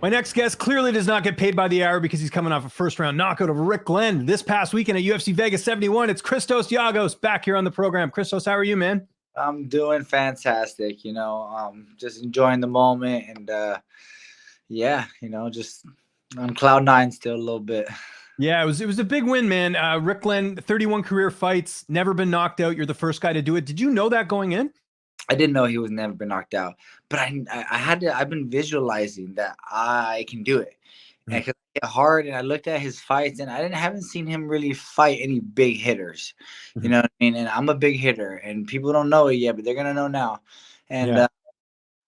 My next guest clearly does not get paid by the hour because he's coming off a first-round knockout of Rick Glenn this past weekend at UFC Vegas 71. It's Christos Giagos back here on the program. Christos, how are you, man? I'm doing fantastic, just enjoying the moment and just on cloud nine still a little bit. Yeah, it was a big win, man. Rick Glenn, 31 career fights, never been knocked out. You're the first guy to do it. Did you know that going in? I didn't know he was never been knocked out, but I've been visualizing that I can do it. And because I get hard and I looked at his fights and haven't seen him really fight any big hitters. You know what I mean? And I'm a big hitter and people don't know it yet, but they're going to know now. And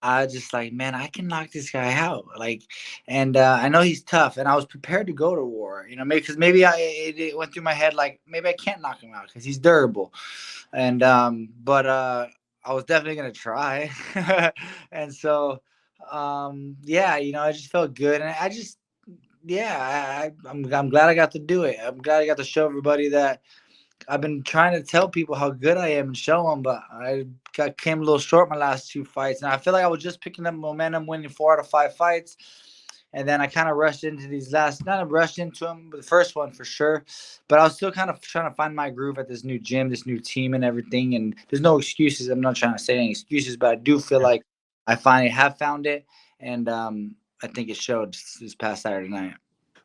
I just like, man, I can knock this guy out. I know he's tough and I was prepared to go to war, maybe it went through my head, like maybe I can't knock him out because he's durable. But I was definitely going to try. And so, I just felt good. And I'm glad I got to do it. I'm glad I got to show everybody that I've been trying to tell people how good I am and show them, but I came a little short my last two fights. And I feel like I was just picking up momentum, winning 4 out of 5 fights. And then I kind of rushed into these last, not rushed into them, but the first one for sure. But I was still kind of trying to find my groove at this new gym, this new team and everything. And there's no excuses. I'm not trying to say any excuses, but I do feel like I finally have found it. And I think it showed this past Saturday night.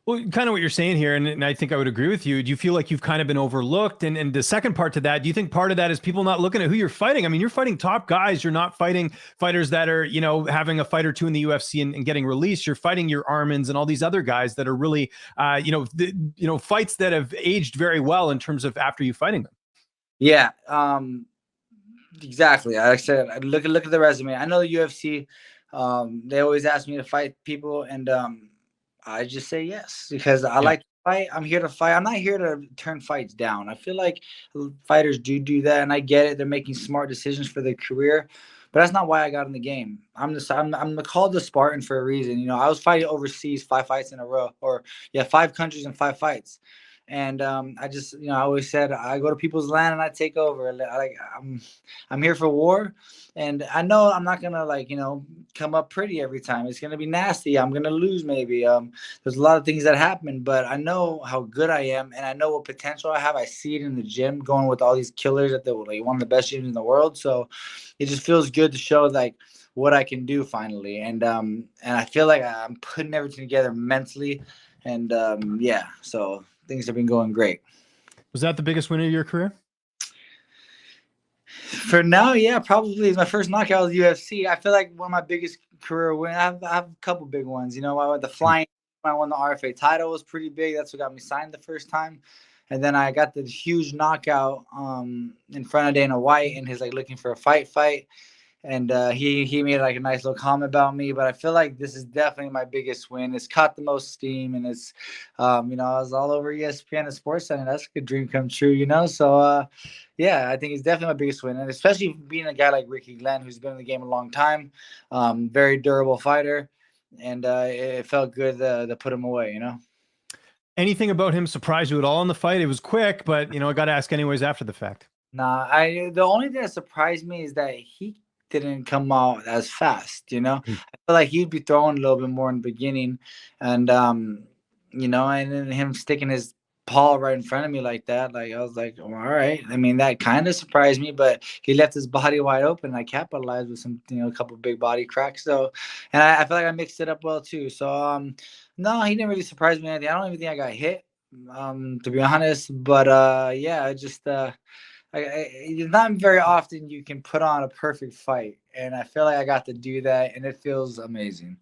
Well, kind of what you're saying here, and I think I would agree with you. Do you feel like you've kind of been overlooked? And the second part to that, do you think part of that is people not looking at who you're fighting? I mean, you're fighting top guys. You're not fighting fighters that are, having a fight or two in the UFC and getting released. You're fighting your Armins and all these other guys that are really, fights that have aged very well in terms of after you fighting them. Yeah, exactly. Like I said, look at the resume. I know the UFC. They always ask me to fight people, and I just say yes because I like to fight. I'm here to fight. I'm not here to turn fights down. I feel like fighters do that, and I get it. They're making smart decisions for their career, but that's not why I got in the game. I'm called the Spartan for a reason. I was fighting overseas 5 fights in a row, 5 countries and 5 fights. And I always said I go to people's land and I take over. I'm here for war, and I know I'm not gonna come up pretty every time. It's gonna be nasty. I'm gonna lose maybe. There's a lot of things that happen, but I know how good I am, and I know what potential I have. I see it in the gym, going with all these killers at one of the best gyms in the world. So it just feels good to show what I can do finally, and I feel like I'm putting everything together mentally, and so. Things have been going great. Was that the biggest win of your career? For now, yeah, probably. It's my first knockout of the UFC. I feel like one of my biggest career wins. I have a couple big ones. I went the flying. I won the RFA title, was pretty big. That's what got me signed the first time. And then I got the huge knockout in front of Dana White, and he's looking for a fight. And he made a nice little comment about me, but I feel like this is definitely my biggest win. It's caught the most steam, and it's, I was all over ESPN and SportsCenter. That's a good dream come true, So, I think it's definitely my biggest win, and especially being a guy like Ricky Glenn, who's been in the game a long time, very durable fighter, and it felt good to put him away, Anything about him surprised you at all in the fight? It was quick, but I got to ask anyways after the fact. Nah, the only thing that surprised me is that he didn't come out as fast, I feel like he'd be throwing a little bit more in the beginning, and and then him sticking his paw right in front of me like that, I was like, well, all right. I mean, that kind of surprised me, but he left his body wide open. I capitalized with some, a couple of big body cracks. So, and I feel like I mixed it up well too. So, no, he didn't really surprise me. I don't even think I got hit, to be honest. But it's not very often you can put on a perfect fight, and I feel like I got to do that, and it feels amazing.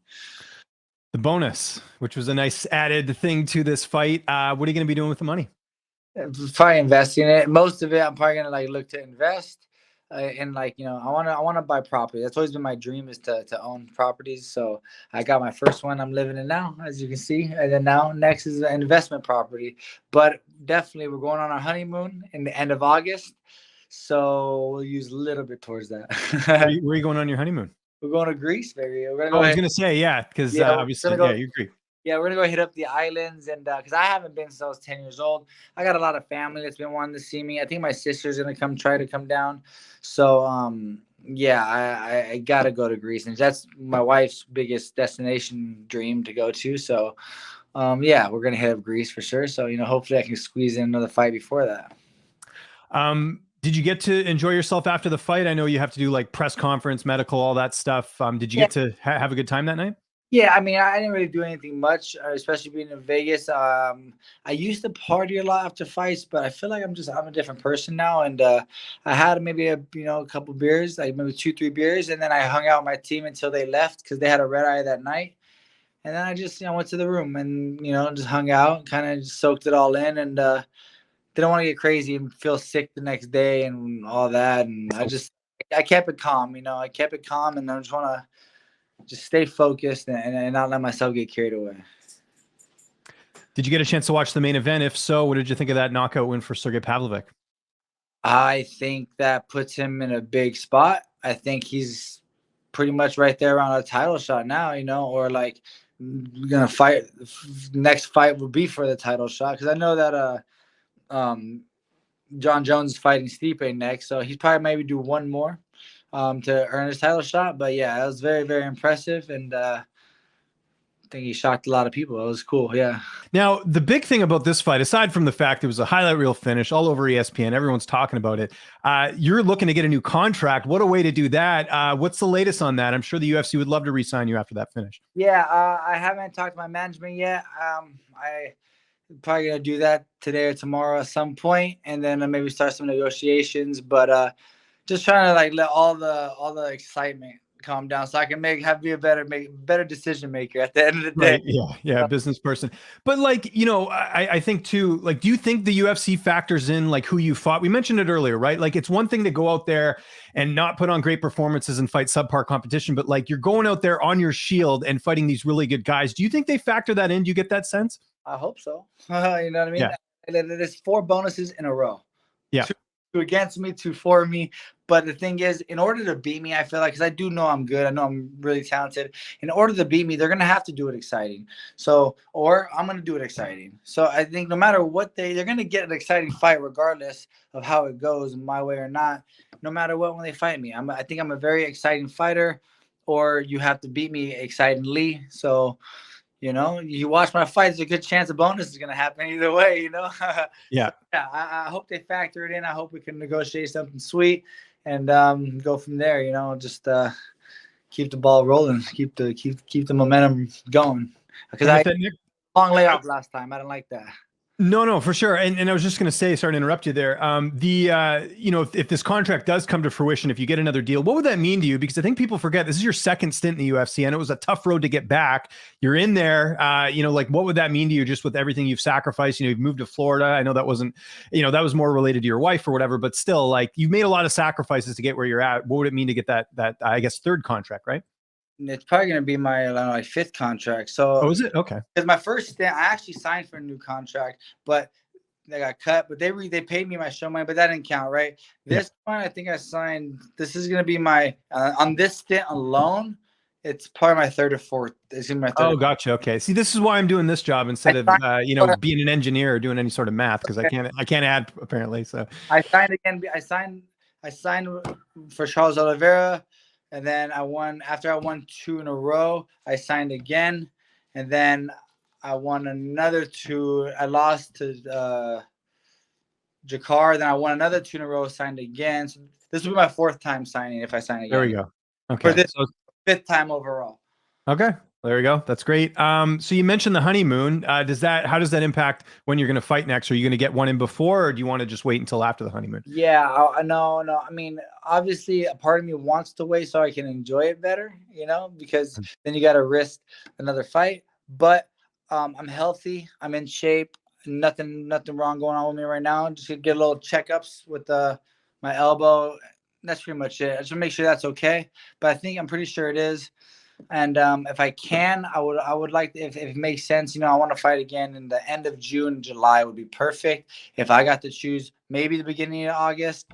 The bonus, which was a nice added thing to this fight. What are you going to be doing with the money? Probably investing in it. Most of it, I'm probably going to look to invest. And I want to buy property. That's always been my dream, is to own properties. So I got my first one. I'm living in now, as you can see. And then next is an investment property. But definitely, we're going on our honeymoon in the end of August. So we'll use a little bit towards that. Where are you going on your honeymoon? We're going to Greece, baby. I was going to say, because obviously, you agree. Yeah, we're going to go hit up the islands, and because I haven't been since I was 10 years old. I got a lot of family that's been wanting to see me. I think my sister's going to come down. So, Yeah, I gotta go to Greece, and that's my wife's biggest destination dream to go to. So, yeah, we're gonna hit up Greece for sure. So, hopefully I can squeeze in another fight before that. Did you get to enjoy yourself after the fight? I know you have to do like press conference, medical, all that stuff. Did you Yeah, get to have a good time that night? yeah. I mean, I didn't really do anything much, especially being in Vegas. I used to party a lot after fights, but I feel like I'm a different person now. And I had maybe a couple beers, like maybe 2, 3 beers, and then I hung out with my team until they left because they had a red eye that night. And then I just went to the room and just hung out, kind of just soaked it all in, and didn't want to get crazy and feel sick the next day and all that. And I kept it calm. I kept it calm, and I just want to just stay focused and not let myself get carried away. Did you get a chance to watch the main event? If so, what did you think of that knockout win for Sergey Pavlovich? I think that puts him in a big spot. I think he's pretty much right there around a title shot now, or like gonna fight. Next fight will be for the title shot because I know that John Jones is fighting Stipe next, so he's probably maybe do one more to earn his title shot. But yeah, that was very, very impressive, and I think he shocked a lot of people. It was cool. Yeah. Now, the big thing about this fight, aside from the fact it was a highlight reel finish all over ESPN, everyone's talking about it. You're looking to get a new contract. What a way to do that. What's the latest on that? I'm sure the UFC would love to re-sign you after that finish. Yeah, I haven't talked to my management yet. I probably gonna do that today or tomorrow at some point, and then maybe start some negotiations. But just trying to like let all the excitement calm down, so I can be a better decision maker at the end of the day. Right. Yeah. Yeah. Business person. But like, I think too, like, do you think the UFC factors in like who you fought? We mentioned it earlier, right? Like it's one thing to go out there and not put on great performances and fight subpar competition, but like you're going out there on your shield and fighting these really good guys. Do you think they factor that in? Do you get that sense? I hope so. You know what I mean? Yeah. There's 4 bonuses in a row. Yeah. Two against me, 2 for me. But the thing is, in order to beat me, I feel like, because I do know I'm good, I know I'm really talented. In order to beat me, they're gonna have to do it exciting. So, or I'm gonna do it exciting. So I think no matter what they're gonna get an exciting fight, regardless of how it goes, my way or not. No matter what, when they fight me, I think I'm a very exciting fighter. Or you have to beat me excitingly. So you watch my fight, there's a good chance a bonus is going to happen either way. Yeah. So, yeah, I hope they factor it in. I hope we can negotiate something sweet and go from there. Just keep the ball rolling, keep the momentum going. Because And I with that, long layoff last time. I didn't like that. no, for sure. And I was just going to say, sorry to interrupt you there. If this contract does come to fruition, if you get another deal, what would that mean to you? Because I think people forget this is your second stint in the UFC, and it was a tough road to get back. You're in there. Like what would that mean to you, just with everything you've sacrificed? You've moved to Florida. I know that wasn't, that was more related to your wife or whatever, but still, like you made a lot of sacrifices to get where you're at. What would it mean to get that I guess third contract, right? It's probably going to be my 5th contract. Oh, So is it? Okay. because my first stint, I actually signed for a new contract, but they got cut. But they paid me my show money, but that didn't count, right? Yeah. This one, I think I signed. This is gonna be my on this stint alone. It's probably my third or fourth. It's gonna be my third. Oh, gotcha. Okay. See, this is why I'm doing this job instead of being an engineer or doing any sort of math, because I can't add apparently. So I signed again. I signed for Charles Oliveira, and then I won. After I won 2 in a row, I signed again, and then I won another 2. I lost to Jakar. Then I won another 2 in a row. Signed again. So this will be my 4th time signing if I sign again. there we go. For Okay. this 5th time overall. Okay. There we go. That's great. So you mentioned the honeymoon. How does that impact when you're going to fight next? Are you going to get one in before, or do you want to just wait until after the honeymoon? Yeah, I know. No, I mean, obviously, a part of me wants to wait so I can enjoy it better, because then you got to risk another fight. But I'm healthy. I'm in shape. Nothing wrong going on with me right now. Just get a little checkups with my elbow. That's pretty much it. I just make sure that's okay. But I'm pretty sure it is. And if I can, I would like if it makes sense. I want to fight again in the end of June, July would be perfect. If I got to choose, maybe the beginning of August,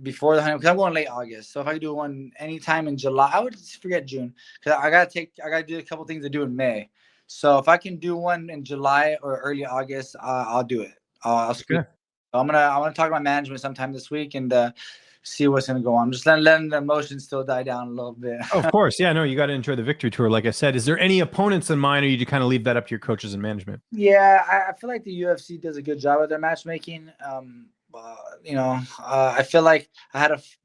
before the honeymoon, because I'm going late August. So if I could do one anytime in July, I would just forget June because I gotta do a couple things to do in May. So if I can do one in July or early August, I'll do it. I'll Okay. I'm gonna talk to my management sometime this week and see what's gonna go on. I'm just letting the emotions still die down a little bit. Of course, yeah, no, you got to enjoy the victory tour. Like I said, is there any opponents in mind, or you kind of leave that up to your coaches and management? Yeah, I feel like the UFC does a good job of their matchmaking. I feel like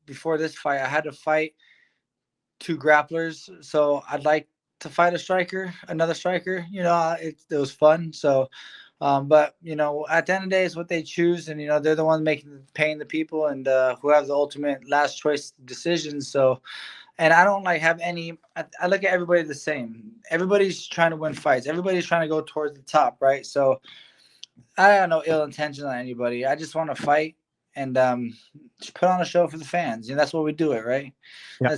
before this fight, I had to fight two grapplers, so I'd like to fight another striker. It was fun. So, but at the end of the day, it's what they choose, and they're the ones paying the people, and who have the ultimate last choice decisions. So, and I don't have any. I look at everybody the same. Everybody's trying to win fights. Everybody's trying to go towards the top, right? So I have no ill intention on anybody. I just want to fight and just put on a show for the fans. That's what we do it, right? Yeah.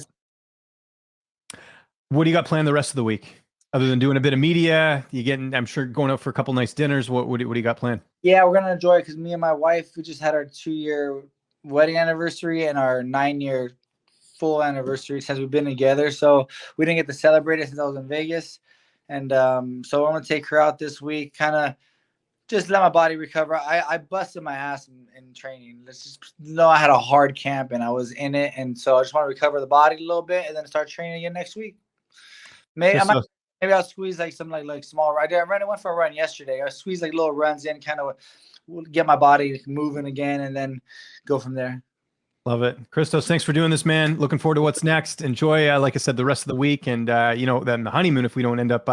What do you got planned the rest of the week? Other than doing a bit of media, I'm sure, going out for a couple nice dinners. What do you got planned? Yeah, we're gonna enjoy it because me and my wife, we just had our 2-year wedding anniversary and our 9-year full anniversary since we've been together. So we didn't get to celebrate it since I was in Vegas, and so I'm gonna take her out this week, kind of just let my body recover. I busted my ass in training. Let's just know I had a hard camp and I was in it, and so I just want to recover the body a little bit and then start training again next week. Maybe I'll squeeze some like small. I went for a run yesterday. I squeeze little runs in, kind of get my body moving again, and then go from there. Love it. Christos, thanks for doing this, man. Looking forward to what's next. Enjoy, like I said, the rest of the week, and then the honeymoon if you don't end up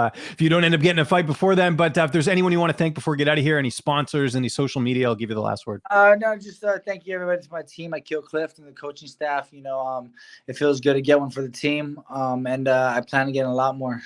getting a fight before then. But if there's anyone you want to thank before we get out of here, any sponsors, any social media, I'll give you the last word. No, just thank you everybody to my team at Kill Clift and the coaching staff. It feels good to get one for the team, and I plan to get a lot more.